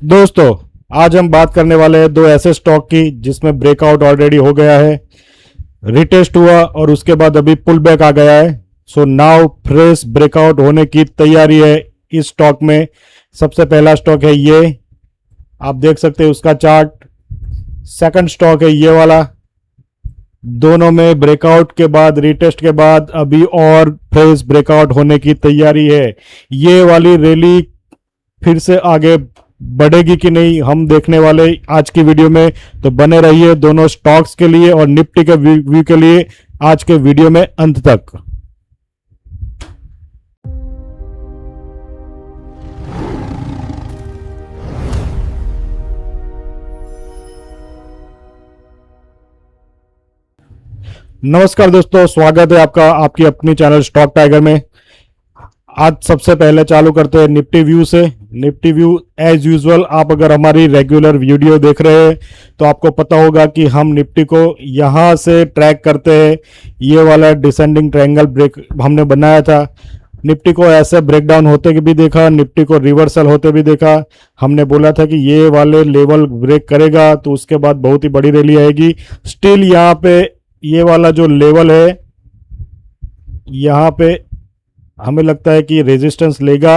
दोस्तों, आज हम बात करने वाले हैं दो ऐसे स्टॉक की जिसमें ब्रेकआउट ऑलरेडी हो गया है, रिटेस्ट हुआ और उसके बाद अभी पुल बैक आ गया है। सो नाउ फ्रेश ब्रेकआउट होने की तैयारी है इस स्टॉक में। सबसे पहला स्टॉक है ये, आप देख सकते हैं उसका चार्ट। सेकंड स्टॉक है ये वाला। दोनों में ब्रेकआउट के बाद, रिटेस्ट के बाद अभी और फ्रेश ब्रेकआउट होने की तैयारी है। ये वाली रैली फिर से आगे बढ़ेगी कि नहीं, हम देखने वाले आज की वीडियो में। तो बने रहिए दोनों स्टॉक्स के लिए और निफ्टी के व्यू के लिए आज के वीडियो में अंत तक। नमस्कार दोस्तों, स्वागत है आपका आपकी अपनी चैनल स्टॉक टाइगर में। आज सबसे पहले चालू करते हैं निफ्टी व्यू से। निफ्टी व्यू एज यूजुअल, आप अगर हमारी रेगुलर वीडियो देख रहे हैं तो आपको पता होगा कि हम निफ्टी को यहां से ट्रैक करते हैं। ये वाला डिसेंडिंग ट्रायंगल ब्रेक हमने बनाया था। निफ्टी को ऐसे ब्रेकडाउन होते भी देखा, निफ्टी को रिवर्सल होते भी देखा। हमने बोला था कि ये वाले लेवल ब्रेक करेगा तो उसके बाद बहुत ही बड़ी रैली आएगी। स्टिल यहाँ पे ये वाला जो लेवल है, यहाँ पे हमें लगता है कि रेजिस्टेंस लेगा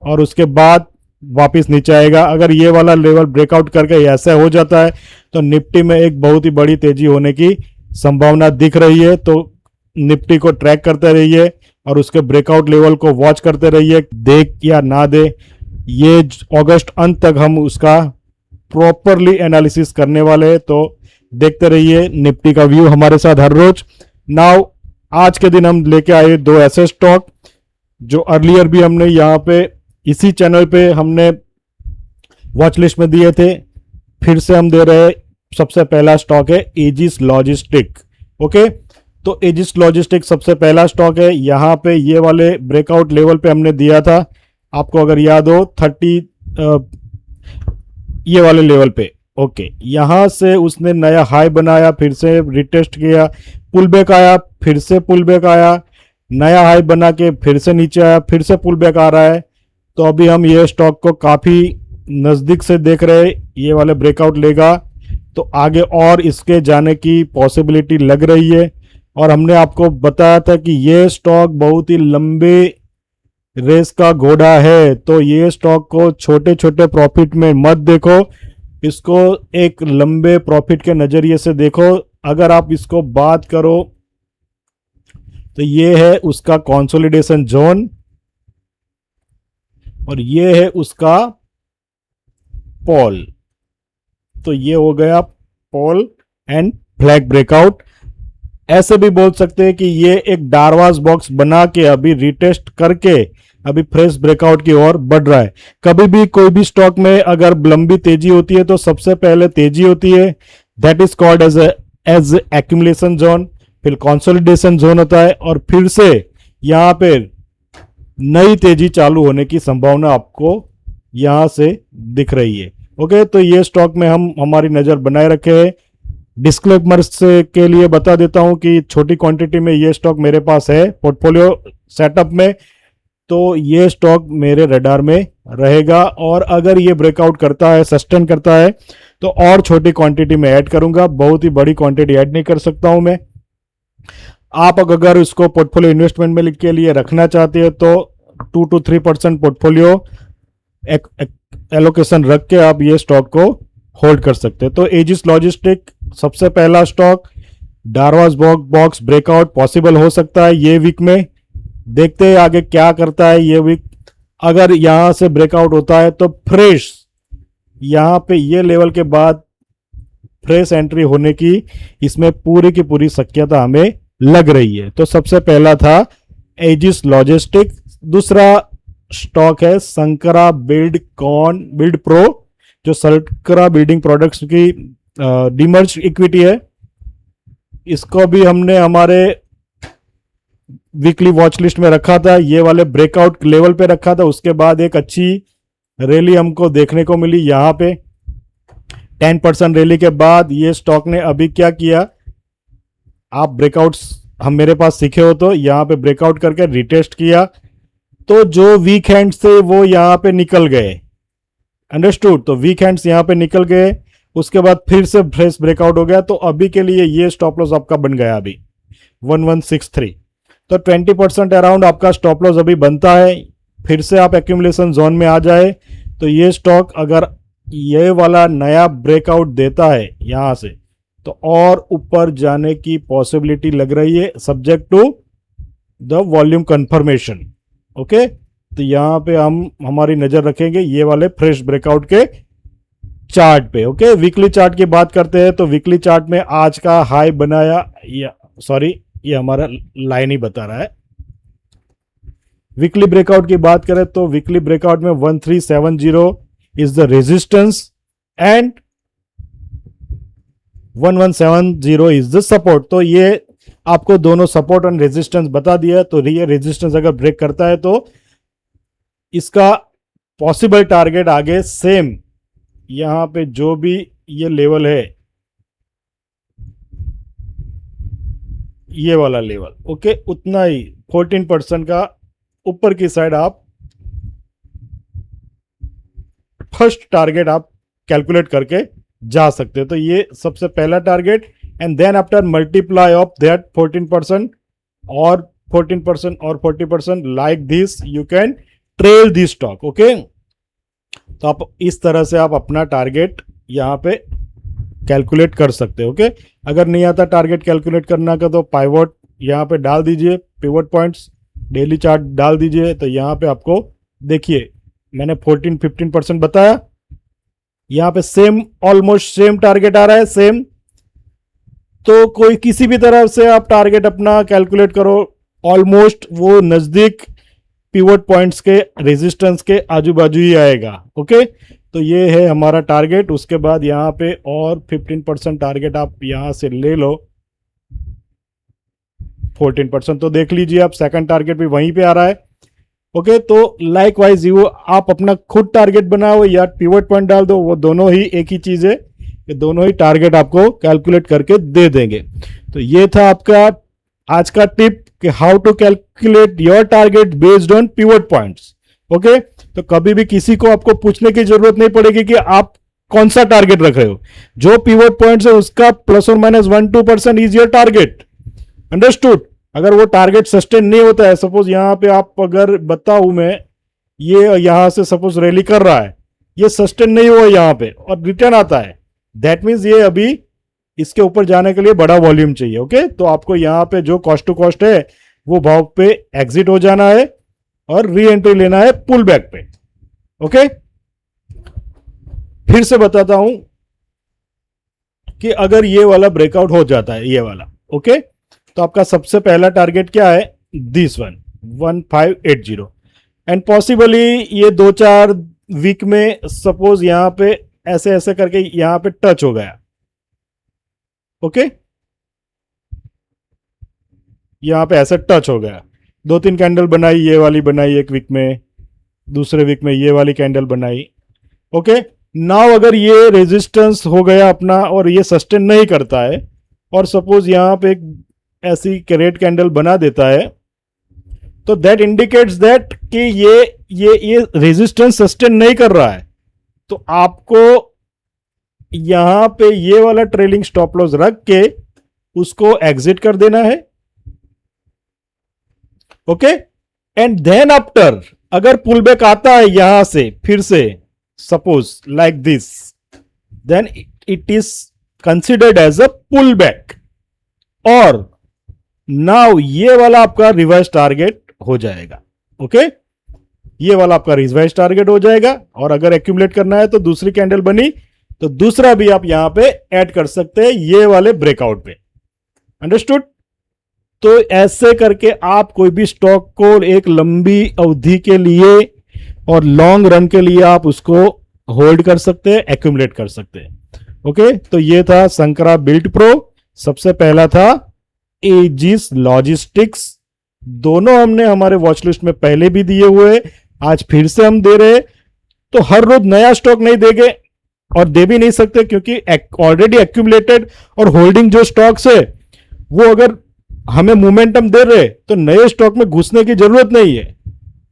और उसके बाद वापस नीचे आएगा। अगर ये वाला लेवल ब्रेकआउट करके ऐसा हो जाता है तो निफ्टी में एक बहुत ही बड़ी तेजी होने की संभावना दिख रही है। तो निफ्टी को ट्रैक करते रहिए और उसके ब्रेकआउट लेवल को वॉच करते रहिए, देख या ना दे। ये अगस्त अंत तक हम उसका प्रॉपरली एनालिसिस करने वाले हैं, तो देखते रहिए निफ्टी का व्यू हमारे साथ हर रोज। नाउ आज के दिन हम लेके आए दो ऐसे स्टॉक जो अर्लियर भी हमने यहाँ पे इसी चैनल पे हमने वॉच लिस्ट में दिए थे, फिर से हम दे रहे हैं। सबसे पहला स्टॉक है एजिस लॉजिस्टिक। ओके, तो एजिस लॉजिस्टिक सबसे पहला स्टॉक है। यहाँ पे ये वाले ब्रेकआउट लेवल पे हमने दिया था, आपको अगर याद हो 30 ये वाले लेवल पे। ओके, यहां से उसने नया हाई बनाया, फिर से रिटेस्ट किया, पुल बैक आया, फिर से पुल बैक आया, नया हाई बना के फिर से नीचे आया, फिर से पुल बैक आ रहा है। तो अभी हम ये स्टॉक को काफी नजदीक से देख रहे हैं। ये वाले ब्रेकआउट लेगा तो आगे और इसके जाने की पॉसिबिलिटी लग रही है। और हमने आपको बताया था कि ये स्टॉक बहुत ही लंबे रेस का घोड़ा है, तो ये स्टॉक को छोटे छोटे प्रॉफिट में मत देखो, इसको एक लंबे प्रॉफिट के नजरिए से देखो। अगर आप इसको बात करो तो ये है उसका कंसोलिडेशन जोन और ये है उसका पॉल। तो ये हो गया पॉल एंड फ्लैग ब्रेकआउट। ऐसे भी बोल सकते हैं कि ये एक डारवास बॉक्स बना के अभी रिटेस्ट करके अभी फ्रेश ब्रेकआउट की ओर बढ़ रहा है। कभी भी कोई भी स्टॉक में अगर लंबी तेजी होती है तो सबसे पहले तेजी होती है, that is called as accumulation zone, फिर कंसोलिडेशन जोन होता है और फिर से यहां पे नई तेजी चालू होने की संभावना आपको यहां से दिख रही है। ओके, तो ये स्टॉक में हम हमारी नजर बनाए रखे हैं। डिस्क्लेमर से के लिए बता देता हूं कि छोटी क्वांटिटी में ये स्टॉक मेरे पास है पोर्टफोलियो सेटअप में, तो ये स्टॉक मेरे रडार में रहेगा। और अगर ये ब्रेकआउट करता है, सस्टेन करता है, तो और छोटी क्वांटिटी में ऐड करूंगा। बहुत ही बड़ी क्वांटिटी ऐड नहीं कर सकता हूं मैं। आप अगर इसको पोर्टफोलियो इन्वेस्टमेंट में के लिए रखना चाहते हैं तो 2 to 3% पोर्टफोलियो एलोकेशन रख के आप ये स्टॉक को होल्ड कर सकते हैं। तो एजिस लॉजिस्टिक सबसे पहला स्टॉक, डारवास बॉक्स ब्रेकआउट पॉसिबल हो सकता है ये वीक में। देखते हैं आगे क्या करता है ये वीक। अगर यहां से ब्रेकआउट होता है तो फ्रेश यहां पे ये लेवल के बाद फ्रेश एंट्री होने की इसमें पूरी की पूरी शक्यता हमें लग रही है। तो सबसे पहला था एजिस लॉजिस्टिक। दूसरा स्टॉक है संकरा बिल्ड प्रो, जो संकरा बिल्डिंग प्रोडक्ट्स की डीमर्ज इक्विटी है। इसको भी हमने हमारे वीकली वॉच लिस्ट में रखा था, ये वाले ब्रेकआउट लेवल पे रखा था। उसके बाद एक अच्छी रैली हमको देखने को मिली यहां पे 10% रैली के बाद। ये स्टॉक ने अभी क्या किया, आप ब्रेकआउट्स हम मेरे पास सीखे हो तो यहां पे ब्रेकआउट करके रिटेस्ट किया, तो जो वीक हैंड से वो यहां पे निकल गए। अंडरस्टूड। तो वीक हैंड्स यहां पे निकल गए, उसके बाद फिर से फ्रेश ब्रेकआउट हो गया, तो अभी के लिए ये स्टॉप लॉस आपका बन गया अभी 1163। तो 20% अराउंड आपका स्टॉप लॉस अभी बनता है। फिर से आप एक्यूमुलेशन जोन में आ जाए तो ये स्टॉक अगर ये वाला नया ब्रेकआउट देता है यहां से, तो और ऊपर जाने की पॉसिबिलिटी लग रही है, subject to the volume confirmation. Okay, तो यहां पे हम हमारी नजर रखेंगे ये वाले फ्रेश ब्रेकआउट के चार्ट पे। ओके, वीकली चार्ट की बात करते हैं तो वीकली चार्ट में आज का हाई बनाया, सॉरी ये हमारा लाइन ही बता रहा है। वीकली ब्रेकआउट की बात करें तो वीकली ब्रेकआउट में 1370 is the resistance and 1170 is the support. तो ये आपको दोनों सपोर्ट एंड रेजिस्टेंस बता दिया। तो ये रेजिस्टेंस अगर ब्रेक करता है तो इसका पॉसिबल टारगेट आगे सेम यहां पे जो भी ये लेवल है, ये वाला लेवल, ओके, उतना ही 14% का ऊपर की साइड आप फर्स्ट टारगेट आप कैलकुलेट करके जा सकते हो। तो ये सबसे पहला target, and then after multiply of that 14% और 14% और 40%, like this you can trail this stock. Okay, तो आप इस तरह से आप अपना टारगेट यहां पे कैलकुलेट कर सकते हो। ओके, अगर नहीं आता टारगेट कैलकुलेट करना का तो पाइवट यहां पे डाल दीजिए, पिवट पॉइंट्स डेली चार्ट डाल दीजिए। तो यहां पे आपको देखिए मैंने 14-15% बताया, यहां पे सेम ऑलमोस्ट सेम टारगेट आ रहा है, सेम। तो कोई किसी भी तरह से आप टारगेट अपना कैलकुलेट करो, ऑलमोस्ट वो नजदीक पिवट पॉइंट्स के रेजिस्टेंस के आजू बाजू ही आएगा। ओके, तो ये है हमारा टारगेट। उसके बाद यहां पे और 15% टारगेट आप यहां से ले लो, 14%। तो देख लीजिए आप सेकंड टारगेट भी वहीं पे आ रहा है। ओके, तो लाइक वाइज यू आप अपना खुद टारगेट बनाओ या पिवट पॉइंट डाल दो, वो दोनों ही एक ही चीज है, ये दोनों ही टारगेट आपको कैलकुलेट करके दे देंगे। तो ये था आपका आज का टिप कि how to calculate your target based on pivot points. Okay, तो कभी भी किसी को आपको पूछने की जरूरत नहीं पड़ेगी कि आप कौन सा टारगेट रख रहे हो, जो पिवट पॉइंट्स है उसका ±1-2% इज योर टारगेट। अंडरस्टूड। अगर वो टारगेट सस्टेन नहीं होता है, सपोज यहां पे आप अगर बताऊं मैं, ये यहां से सपोज रैली कर रहा है, ये सस्टेन नहीं हुआ यहां पे और रिटर्न आता है, दैट मीन्स ये अभी इसके ऊपर जाने के लिए बड़ा वॉल्यूम चाहिए। ओके, तो आपको यहां पे जो कॉस्ट टू कॉस्ट है वो भाव पे एग्जिट हो जाना है और री एंट्री लेना है पुल बैक पे। ओके, फिर से बताता हूं कि अगर ये वाला ब्रेकआउट हो जाता है, ये वाला, ओके, तो आपका सबसे पहला टारगेट क्या है, दिस वन 1580, एंड पॉसिबली ये 2-4 वीक में सपोज यहां पे ऐसे ऐसे करके यहां पे टच हो गया। ओके, यहां पे ऐसे टच हो गया, 2-3 कैंडल बनाई, ये वाली बनाई एक वीक में, दूसरे वीक में ये वाली कैंडल बनाई। ओके, नाउ अगर ये रेजिस्टेंस हो गया अपना और ये सस्टेन नहीं करता है और सपोज यहां पे एक ऐसी रेड कैंडल बना देता है, तो दैट इंडिकेट्स दैट कि ये रेजिस्टेंस सस्टेन नहीं कर रहा है, तो आपको यहां पे ये वाला ट्रेलिंग स्टॉप लॉस रख के उसको एग्जिट कर देना है। ओके, एंड देन आफ्टर अगर पुल बैक आता है यहां से फिर से suppose like this, then it is considered as a pull back, और नाउ ये वाला आपका रिवर्स टारगेट हो जाएगा। ओके, ये वाला आपका रिवर्स टारगेट हो जाएगा, और अगर एक्यूमुलेट करना है तो दूसरी कैंडल बनी तो दूसरा भी आप यहां पे ऐड कर सकते हैं ये वाले ब्रेकआउट पे। अंडरस्टूड। तो ऐसे करके आप कोई भी स्टॉक को एक लंबी अवधि के लिए और लॉन्ग रन के लिए आप उसको होल्ड कर सकते हैं, एक्यूमुलेट कर सकते हैं। ओके, तो ये था संकरा बिल्ट प्रो, सबसे पहला था एजिस लॉजिस्टिक्स, दोनों हमने हमारे वॉच लिस्ट में पहले भी दिए हुए, आज फिर से हम दे रहे। तो हर रोज नया स्टॉक नहीं देंगे और दे भी नहीं सकते, क्योंकि ऑलरेडी एक्यूमुलेटेड और होल्डिंग जो स्टॉक्स है वो अगर हमें मोमेंटम दे रहे तो नए स्टॉक में घुसने की जरूरत नहीं है,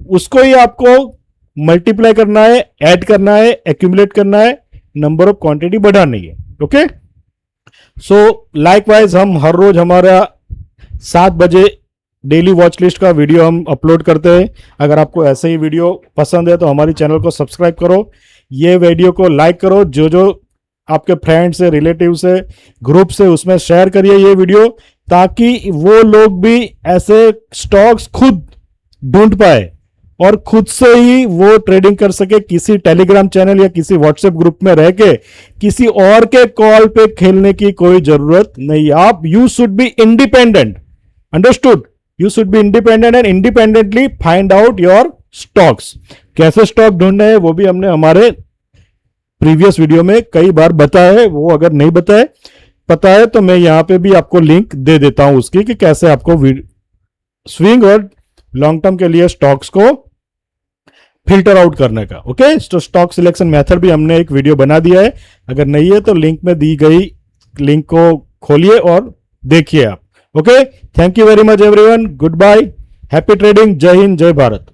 उसको ही आपको मल्टीप्लाई करना है, ऐड करना है, एक्यूमुलेट करना है, नंबर ऑफ क्वांटिटी बढ़ानी है। ओके, सो लाइकवाइज हम हर रोज हमारा 7 बजे डेली वॉच लिस्ट का वीडियो हम अपलोड करते हैं। अगर आपको ऐसे ही वीडियो पसंद है तो हमारी चैनल को सब्सक्राइब करो, ये वीडियो को लाइक करो, जो जो आपके फ्रेंड्स है, रिलेटिव से, ग्रुप से, उसमें शेयर करिए ये वीडियो, ताकि वो लोग भी ऐसे स्टॉक्स खुद ढूंढ पाए और खुद से ही वो ट्रेडिंग कर सके, किसी टेलीग्राम चैनल या किसी व्हाट्सएप ग्रुप में रह के किसी और के कॉल पे खेलने की कोई जरूरत नहीं। आप you should be independent, understood? You should be independent and independently find out your stocks. कैसे स्टॉक ढूंढने हैं वो भी हमने हमारे प्रीवियस वीडियो में कई बार बताया है। वो अगर नहीं बताए पता है तो मैं यहां पे भी आपको लिंक दे देता हूं उसकी, कि कैसे आपको स्विंग और लॉन्ग टर्म के लिए स्टॉक्स को फिल्टर आउट करने का। ओके, तो स्टॉक सिलेक्शन मेथड भी हमने एक वीडियो बना दिया है, अगर नहीं है तो लिंक में दी गई लिंक को खोलिए और देखिए आप। Okay, thank you very much everyone, goodbye, happy trading, जय हिंद, जय भारत।